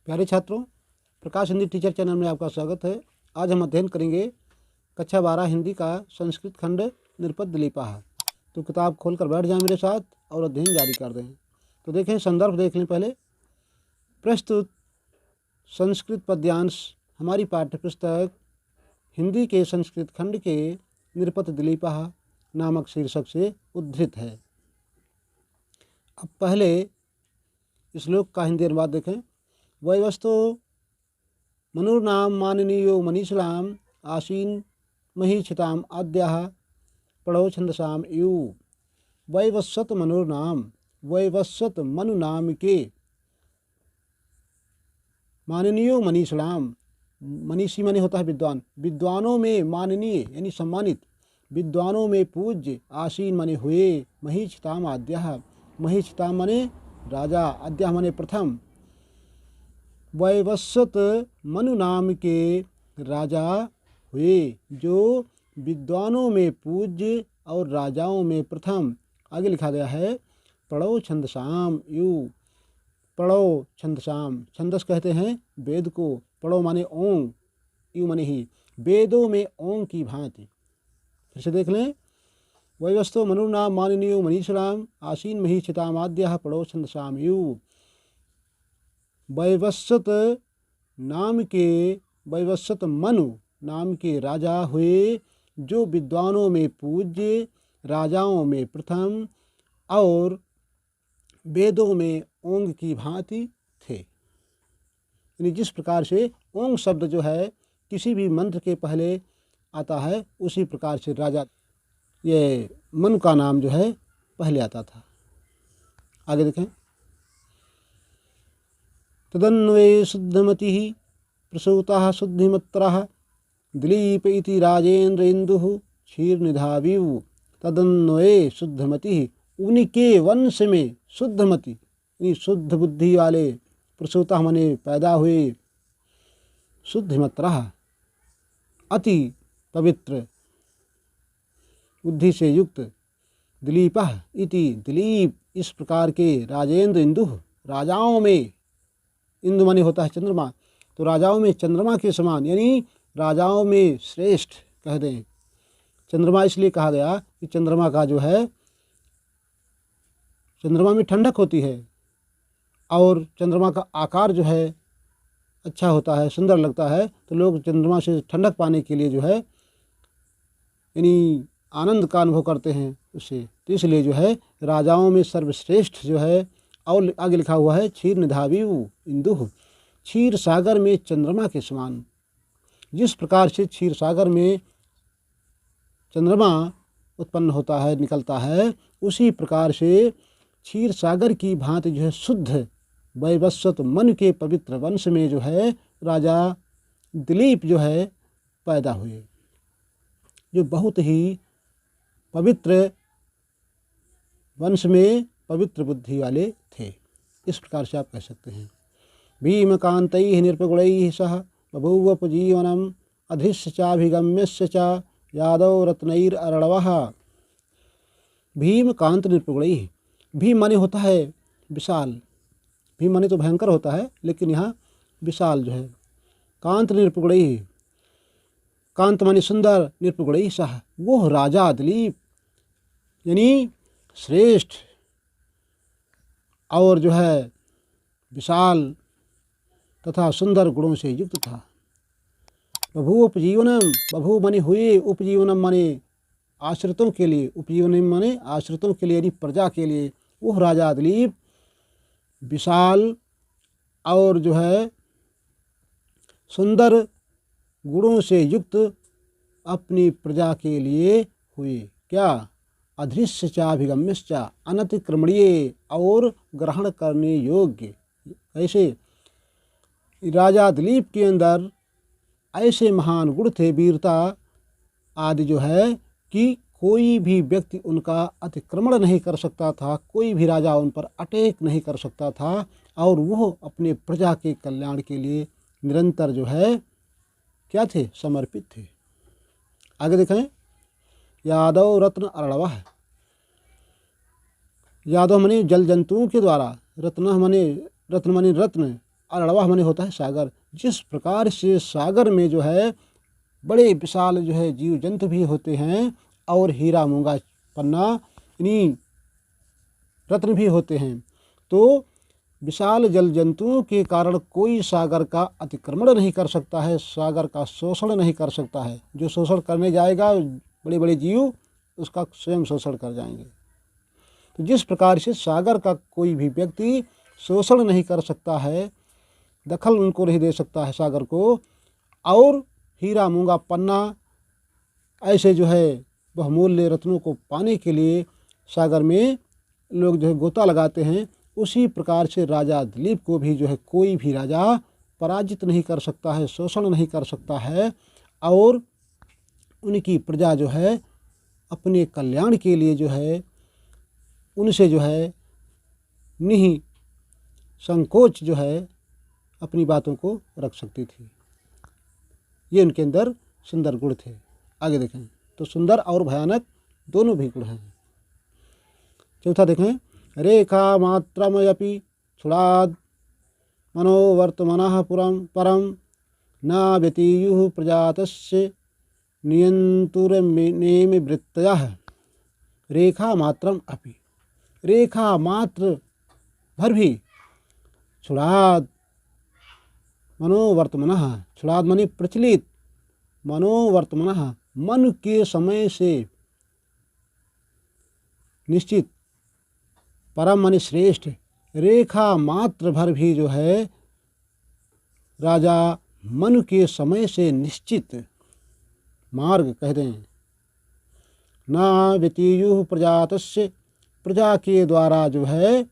प्यारे छात्रों, प्रकाश Hindi teacher channel में आपका स्वागत है। आज हम अध्ययन करेंगे कक्षा 12 हिंदी का संस्कृत खंड निरुपत दिलीपः। तो किताब खोलकर बैठ जाएं मेरे साथ और अध्ययन जारी कर दें। तो देखें, संदर्भ देख लें पहले। प्रस्तुत संस्कृत पद्यांश हमारी पाठ्य पुस्तक हिंदी के संस्कृत खंड के निरुपत दिलीपः नामक शीर्षक से उद्धृत है। अब पहले श्लोक का हिंदी अनुवाद देखें। वैवस्तो मनुर्नाम माननीयो मनीषिणाम आसीन महीक्षिताम आद्याः पढ़ो छंदसाम यु। वैवस्वत मनुर्नाम, वैवस्वत मनु नाम के माननीयो मनीषिणाम, मनीषी माने होता है विद्वान, विद्वानों में माननीय यानी सम्मानित, विद्वानों में पूज्य, आसीन माने हुए, महीक्षिताम आद्याः, महीक्षिताम माने राजा, आद्याः माने प्रथम, वैवस्वत मनु नाम के राजा हुए जो विद्वानों में पूज्य और राजाओं में प्रथम। आगे लिखा गया है पढ़ो छंदसाम यु। पढ़ो छंदसाम, छंदस कहते हैं वेद को, पढ़ो माने ओंग, यु माने ही, वेदों में ओंग की भांति। फिर से देख लें। वैवस्तो मनुर्नाम माननीयो मनीषिणाम आसीन महीक्षिताम आद्याः पढ़ो छंदसाम यु। वैवस्वत नाम के, वैवस्वत मनु नाम के राजा हुए जो विद्वानों में पूज्य, राजाओं में प्रथम और वेदों में ओंग की भांति थे। यानी जिस प्रकार से ओंग शब्द जो है किसी भी मंत्र के पहले आता है, उसी प्रकार से राजा, ये मनु का नाम जो है पहले आता था। आगे देखें। तदन्वये शुद्धमतिः प्रसूतः शुद्धिमत्रः दिलीप इति राजेंद्र इंदुः क्षीरनिधाविव। तदन्वये शुद्धमतिः, उनके वंश में शुद्धमति यानी शुद्ध बुद्धि वाले, प्रसूतः माने पैदा हुए, शुद्धिमत्रः अति पवित्र, बुद्धि से युक्त, दिलीपः इति दिलीप इस प्रकार के, राजेंद्र इंदुः राजाओं में, इंदु माने होता है चंद्रमा, तो राजाओं में चंद्रमा के समान यानी राजाओं में श्रेष्ठ कह दें। चंद्रमा इसलिए कहा गया कि चंद्रमा का जो है, चंद्रमा में ठंडक होती है और चंद्रमा का आकार जो है अच्छा होता है, सुंदर लगता है, तो लोग चंद्रमा से ठंडक पाने के लिए जो है यानी आनंद का अनुभव करते हैं उससे। तो इसलिए जो है राजाओं में सर्वश्रेष्ठ जो है। और आगे लिखा हुआ है क्षीर निधाविव इंदुः, क्षीर सागर में चंद्रमा के समान। जिस प्रकार से क्षीर सागर में चंद्रमा उत्पन्न होता है, निकलता है, उसी प्रकार से क्षीर सागर की भांति जो है शुद्ध वैवस्वत मनु के पवित्र वंश में जो है राजा दिलीप जो है पैदा हुए, जो बहुत ही पवित्र वंश में पवित्र बुद्धि वाले थे। इस प्रकार से आप कह सकते हैं। भीमकान्तैः निरपगुणैः सह बभूवोपजीवनम् अधीश्य चाभिगम्यस्य च यादव रत्नैरर्णवः। भीमकांत निरपगुणैः, भीम माने होता है विशाल, भीम माने तो भयंकर होता है, लेकिन यहाँ विशाल जो है। कांत निरपगुणैः, कांत माने सुंदर, निरपगुणैः सह वो राजा दिलीप यानी श्रेष्ठ और जो है विशाल तथा सुंदर गुणों से युक्त था। बभूव उपजीवनम, बभू माने हुए, उपजीवनम माने आश्रितों के लिए, उपजीवनम माने आश्रितों के लिए यानी प्रजा के लिए। वह राजा दिलीप विशाल और जो है सुंदर गुणों से युक्त अपनी प्रजा के लिए हुए। क्या? अधृश्य चाभिगम्यश्च, अनतिक्रमणीय और ग्रहण करने योग्य। ऐसे राजा दिलीप के अंदर ऐसे महान गुण थे, वीरता आदि जो है, कि कोई भी व्यक्ति उनका अतिक्रमण नहीं कर सकता था, कोई भी राजा उन पर अटैक नहीं कर सकता था, और वह अपने प्रजा के कल्याण के लिए निरंतर जो है क्या थे? समर्पित थे। आगे देखें। यादव रत्न अर्णवः, यादव माने जल जंतुओं के द्वारा, रत्न माने रत्न, अरड़वा माने होता है सागर। जिस प्रकार से सागर में जो है बड़े विशाल जो है जीव जंतु भी होते हैं और हीरा मूंगा पन्ना इन्हीं रत्न भी होते हैं, तो विशाल जल जंतुओं के कारण कोई सागर का अतिक्रमण नहीं कर सकता है, सागर का शोषण नहीं कर सकता है। जो शोषण करने जाएगा बड़े बड़े जीव उसका स्वयं शोषण कर जाएंगे। तो जिस प्रकार से सागर का कोई भी व्यक्ति शोषण नहीं कर सकता है, दखल उनको नहीं दे सकता है सागर को, और हीरा मूंगा पन्ना ऐसे जो है बहुमूल्य रत्नों को पाने के लिए सागर में लोग जो है गोता लगाते हैं, उसी प्रकार से राजा दिलीप को भी जो है कोई भी राजा पराजित नहीं कर सकता है, शोषण नहीं कर सकता है, और उनकी प्रजा जो है अपने कल्याण के लिए जो है उनसे जो है नहीं संकोच जो है अपनी बातों को रख सकती थी। ये उनके अंदर सुंदर गुण थे। आगे देखें तो सुंदर और भयानक दोनों भी गुण हैं। चौथा देखें, रेखा मात्रमयपि छुड़ाद मनोवर्तमनः परम न व्यतीयुः प्रजातस्य नियंतुरनेमि वृत्तयः। रेखा मात्रम अपि, रेखा मात्र भर भी छुड़ाद मनोवर्तमनः, छुड़ाद मनी प्रचलित, मनोवर्तमनः मन के समय से निश्चित, परम माने श्रेष्ठ, रेखा मात्र भर भी जो है राजा मन के समय से निश्चित मार्ग कह दें। न व्यतीयुः प्रजातस्य, प्रजा के द्वारा जो है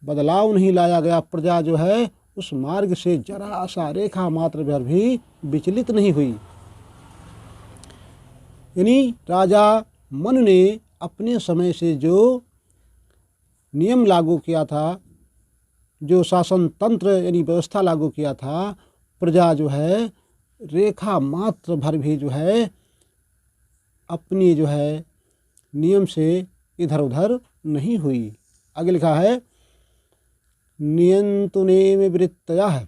बदलाव नहीं लाया गया, प्रजा जो है उस मार्ग से जरा सा रेखा मात्र भर भी विचलित नहीं हुई। यानी राजा मन ने अपने समय से जो नियम लागू किया था, जो शासन तंत्र यानी व्यवस्था लागू किया था, प्रजा जो है रेखा मात्र भर भी जो है अपनी जो है नियम से इधर उधर नहीं हुई। आगे लिखा है नियंतुनेमि वृत्तयः,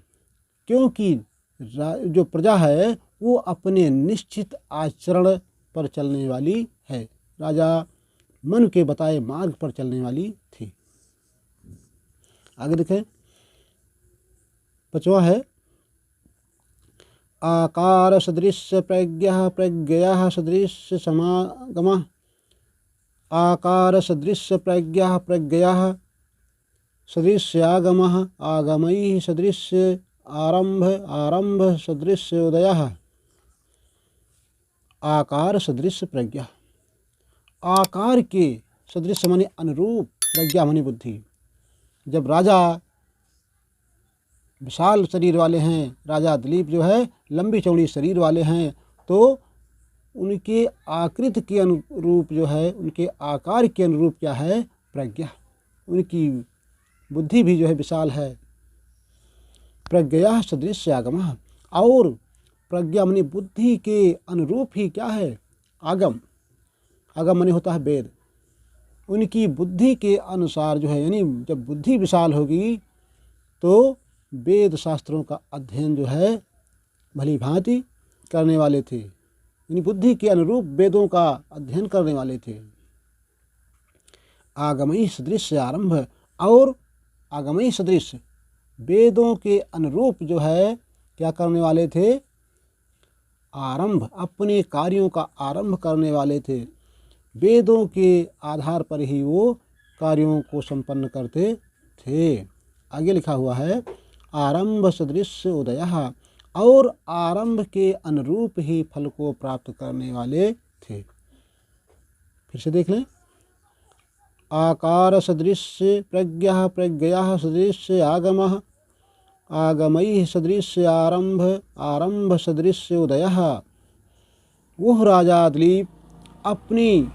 क्योंकि जो प्रजा है वो अपने निश्चित आचरण पर चलने वाली है, राजा मन के बताए मार्ग पर चलने वाली थी। आगे देखें पांचवा है आकार सदृश प्रज्ञः प्रज्ञया सदृश समागमः। आकार सदृश प्रज्ञः प्रज्ञया सदृश्यागमः आगमैः सदृश आरंभ आरंभ सदृश उदयः। आकार सदृश प्रज्ञा, आकार के सदृश माने अनुरूप, प्रज्ञा माने बुद्धि। जब राजा विशाल शरीर वाले हैं, राजा दिलीप जो है लंबी चौड़ी शरीर वाले हैं, तो उनके आकृति के अनुरूप जो है, उनके आकार के अनुरूप क्या है, प्रज्ञा। उनकी बुद्धि भी जो है विशाल है। प्रज्ञया सदृश आगमः, और प्रज्ञा माने बुद्धि के अनुरूप ही क्या है, आगम। आगम माने होता है वेद। उनकी बुद्धि के अनुसार जो है, यानी जब बुद्धि विशाल होगी तो वेद शास्त्रों का अध्ययन जो है भली भांति करने वाले थे, यानी बुद्धि के अनुरूप वेदों का अध्ययन करने वाले थे। आगमई सदृश आरंभ, और आगमई सदृश वेदों के अनुरूप जो है क्या करने वाले थे, आरंभ, अपने कार्यों का आरंभ करने वाले थे। वेदों के आधार पर ही वो कार्यों को संपन्न करते थे। आगे लिखा हुआ है आरंभ सदृश उदयः, और आरंभ के अनुरूप ही फल को प्राप्त करने वाले थे। फिर से देख लें, आकार सदृश प्रज्ञा प्रज्ञया सदृश आगमः आगमैः सदृश आरंभ आरंभ सदृश उदयः। वह राजा दिलीप अपनी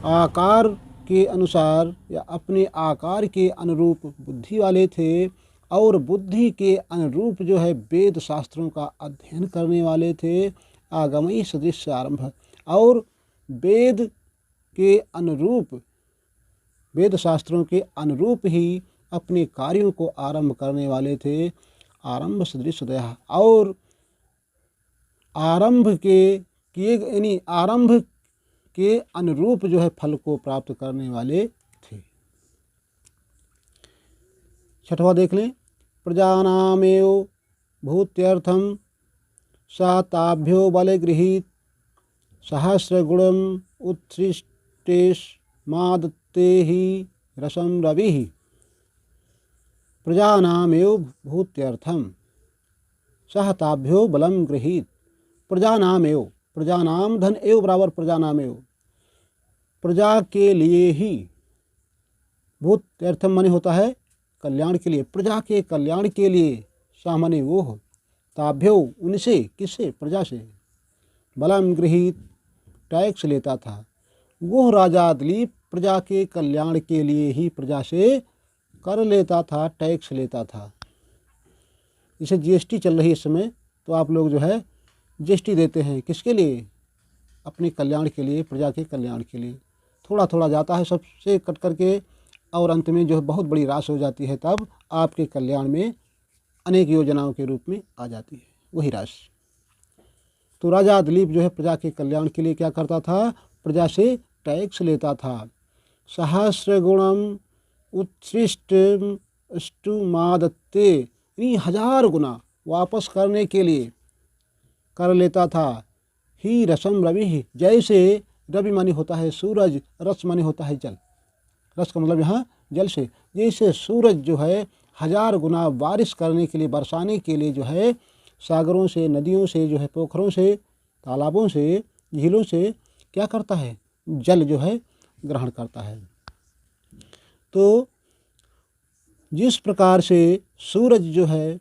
आकार के अनुसार या अपने आकार के अनुरूप बुद्धि वाले थे, और बुद्धि के अनुरूप जो है वेद शास्त्रों का अध्ययन करने वाले थे। आगमई सदृश आरंभ, और वेद के अनुरूप, वेद शास्त्रों के अनुरूप ही अपने कार्यों को आरंभ करने वाले थे। आरंभ सदृश दया, और आरंभ के किए यानी आरंभ के अनुरूप जो है फल को प्राप्त करने वाले थे। छठवां देख लें, प्रजानामेव भूत्यर्थम साताभ्यो बलगृहीत सहस्रगुणम उत्सृष्टेश मादत्ते ही रसम रवि। प्रजानामेव भूत्यर्थम सहताभ्यो बलम गृहीत। प्रजानामेव, प्रजानाम धन एव बराबर प्रजानामेव, प्रजा के लिए ही, भूत अर्थम माने होता है कल्याण के लिए, प्रजा के कल्याण के लिए, सा माने वो हो, ताभ्यो उनसे, किससे, प्रजा से, बलम गृहीत टैक्स लेता था। वो राजा दिलीप प्रजा के कल्याण के लिए ही प्रजा से कर लेता था, टैक्स लेता था। जैसे जीएसटी चल रही है इस समय, तो आप लोग जो है जीएसटी देते हैं किसके लिए, अपने कल्याण के लिए, प्रजा के कल्याण के लिए। थोड़ा थोड़ा जाता है सबसे कट करके, और अंत में जो है बहुत बड़ी राशि हो जाती है, तब आपके कल्याण में अनेक योजनाओं के रूप में आ जाती है वही राशि। तो राजा दिलीप जो है प्रजा के कल्याण के लिए क्या करता था, प्रजा से टैक्स लेता था। सहस्र गुणम उत्सृष्ट अष्टुमादत्ते, यानी 1000 गुना वापस करने के लिए कर लेता था। ही रसम रवि, जैसे रवि मानी होता है सूरज, रस मानी होता है जल, रस का मतलब यहाँ जल से, जैसे सूरज जो है 1000 गुना बारिश करने के लिए, बरसाने के लिए जो है सागरों से, नदियों से, जो है पोखरों से, तालाबों से, झीलों से क्या करता है, जल जो है ग्रहण करता है। तो जिस प्रकार से सूरज जो है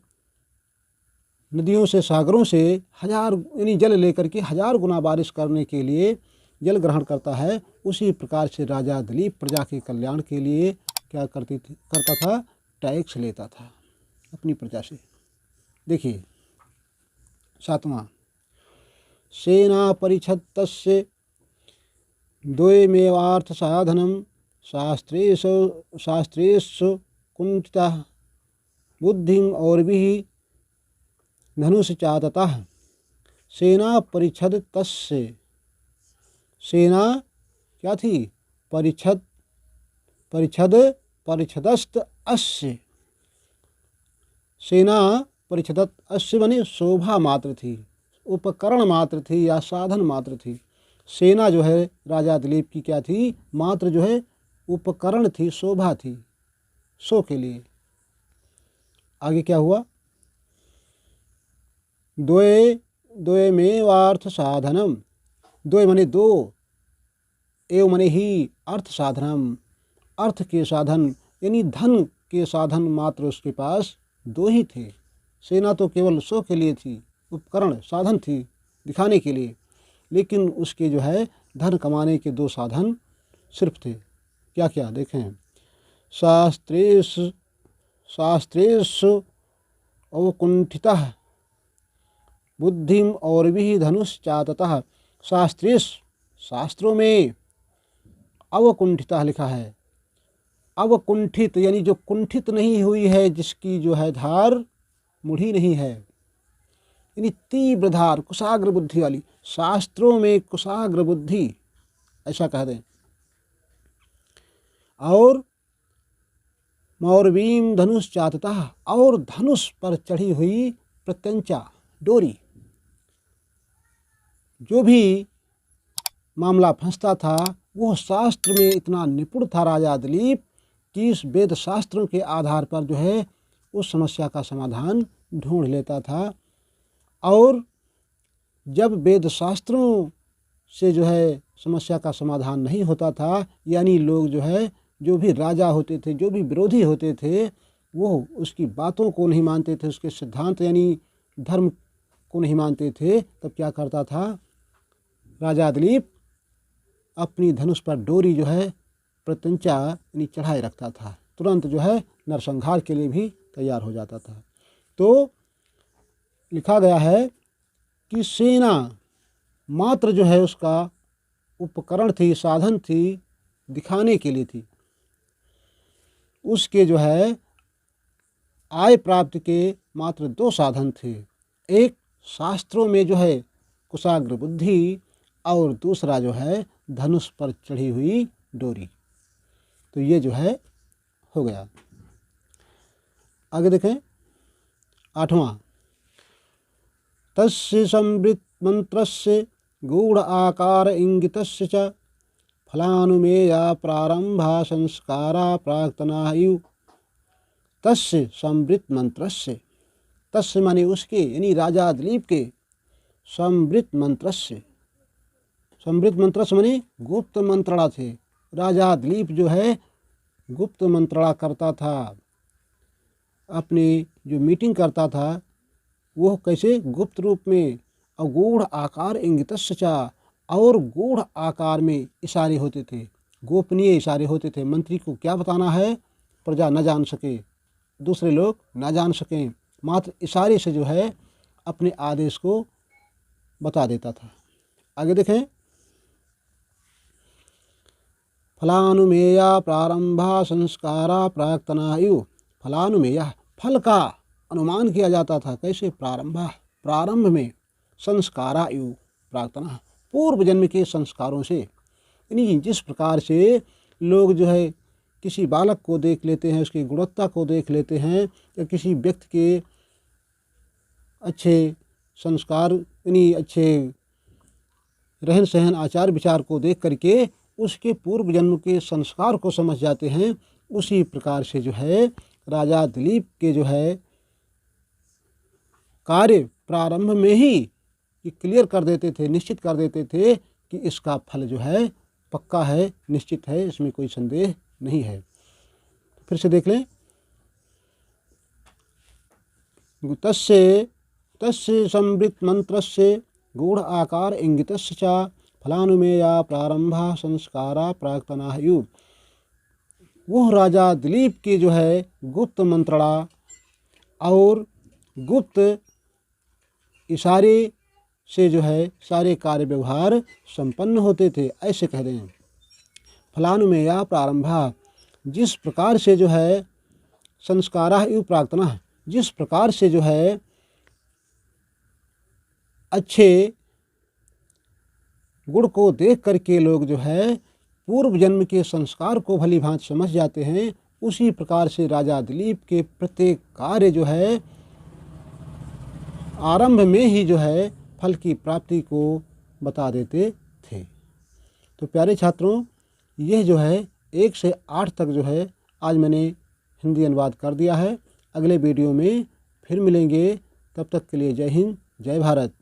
नदियों से, सागरों से 1000 यानी जल लेकर के 1000 गुना बारिश करने के लिए जल ग्रहण करता है, उसी प्रकार से राजा दिलीप प्रजा के कल्याण के लिए क्या करता था, टैक्स लेता था अपनी प्रजा से। देखिए 7वां, सेना परिच्छत्तस्य द्वयमेवार्थ साधनम शास्त्रेषु कुंठितः बुद्धिं और भी धनुष चाततः। सेना परिच्छद तस्य, सेना क्या थी, परिच्छद, परिच्छद परिच्छदस्त अस्य, सेना परिच्छदत अस्य बने शोभा मात्र थी, उपकरण मात्र थी या साधन मात्र थी। सेना जो है राजा दिलीप की क्या थी, मात्र जो है उपकरण थी, शोभा थी, शो के लिए। आगे क्या हुआ, द्वयमेवार्थ साधनम, द्वय मने दो, एव मने ही, अर्थ साधनम अर्थ के साधन, यानी धन के साधन मात्र उसके पास 2 ही थे। सेना तो केवल शो के लिए थी, उपकरण साधन थी दिखाने के लिए, लेकिन उसके जो है धन कमाने के 2 साधन सिर्फ थे। क्या क्या देखें, शास्त्रेषु अवकुंठितः बुद्धिम और भी धनुष चाततः। शास्त्रेश, शास्त्रों में, अवकुंठितः लिखा है, अवकुंठित यानी जो कुंठित नहीं हुई है, जिसकी जो है धार मुड़ी नहीं है, यानी तीव्र धार, कुशाग्र बुद्धि वाली, शास्त्रों में कुशाग्र बुद्धि ऐसा कह दें। और मौरवीम धनुष चाततः, और धनुष पर चढ़ी हुई प्रत्यंचा डोरी, जो भी मामला फंसता था वो शास्त्र में इतना निपुण था राजा दिलीप कि इस वेद शास्त्रों के आधार पर जो है उस समस्या का समाधान ढूंढ लेता था। और जब वेद शास्त्रों से जो है समस्या का समाधान नहीं होता था, यानी लोग जो है, जो भी राजा होते थे, जो भी विरोधी होते थे, वो उसकी बातों को नहीं मानते थे, उसके सिद्धांत यानी धर्म को नहीं मानते थे, तब क्या करता था राजा दिलीप, अपनी धनुष पर डोरी जो है प्रत्यंचा यानी चढ़ाए रखता था, तुरंत जो है नरसंहार के लिए भी तैयार हो जाता था। तो लिखा गया है कि सेना मात्र जो है उसका उपकरण थी, साधन थी, दिखाने के लिए थी। उसके जो है आय प्राप्ति के मात्र दो साधन थे। एक शास्त्रों में जो है कुशाग्र बुद्धि, और दूसरा जो है धनुष पर चढ़ी हुई डोरी। तो ये जो है हो गया। आगे देखें 8वां, तस्य संवृत मंत्रस्य गूढ़ आकार इंगितस्य च फलानुमेया प्रारंभा संस्कारा प्राक्तना इव। तस्य संवृत मंत्रस्य, तस्य माने उसके, यानी राजा दिलीप के, संवृत मंत्रस्य, संवृत मंत्रस्य माने गुप्त मंत्रणा थे। राजा दिलीप जो है गुप्त मंत्रणा करता था, अपनी जो मीटिंग करता था वो कैसे, गुप्त रूप में, और गूढ़ आकार इंगितस्य च, और गूढ़ आकार में इशारे होते थे, गोपनीय इशारे होते थे। मंत्री को क्या बताना है प्रजा न जान सके, दूसरे लोग न जान सकें, मात्र इशारे से जो है अपने आदेश को बता देता था। आगे देखें, फलानुमेया प्रारंभा संस्कारा प्राक्तना इव। फलानुमेया, फल का अनुमान किया जाता था, कैसे, प्रारंभा, प्रारंभ में, संस्कारा इव प्राक्तना, पूर्व जन्म के संस्कारों से। यानी जिस प्रकार से लोग जो है किसी बालक को देख लेते हैं, उसकी गुणवत्ता को देख लेते हैं, या किसी व्यक्ति के अच्छे संस्कार, यानी अच्छे रहन सहन आचार विचार को देख करके उसके पूर्व जन्म के संस्कार को समझ जाते हैं, उसी प्रकार से जो है राजा दिलीप के जो है कार्य प्रारंभ में ही ये क्लियर कर देते थे, निश्चित कर देते थे कि इसका फल जो है पक्का है, निश्चित है, इसमें कोई संदेह नहीं है। फिर से देख लें, तस्य तस्य संवृत मंत्रस्य गूढ़ आकार इंगितस्य च फलानुमेया प्रारंभा संस्कारा प्राक्तना इव। वो राजा दिलीप की जो है गुप्त मंत्रणा और गुप्त इशारे से जो है सारे कार्य व्यवहार संपन्न होते थे, ऐसे कह रहे हैं। फलानुमेया प्रारंभा, जिस प्रकार से जो है संस्कारा इव प्राक्तना, जिस प्रकार से जो है अच्छे गुण को देख करके लोग जो है पूर्व जन्म के संस्कार को भली भांति समझ जाते हैं, उसी प्रकार से राजा दिलीप के प्रत्येक कार्य जो है आरंभ में ही जो है फल की प्राप्ति को बता देते थे। तो प्यारे छात्रों, यह जो है 1 से 8 तक जो है आज मैंने हिंदी अनुवाद कर दिया है। अगले वीडियो में फिर मिलेंगे, तब तक के लिए जय हिंद, जय भारत।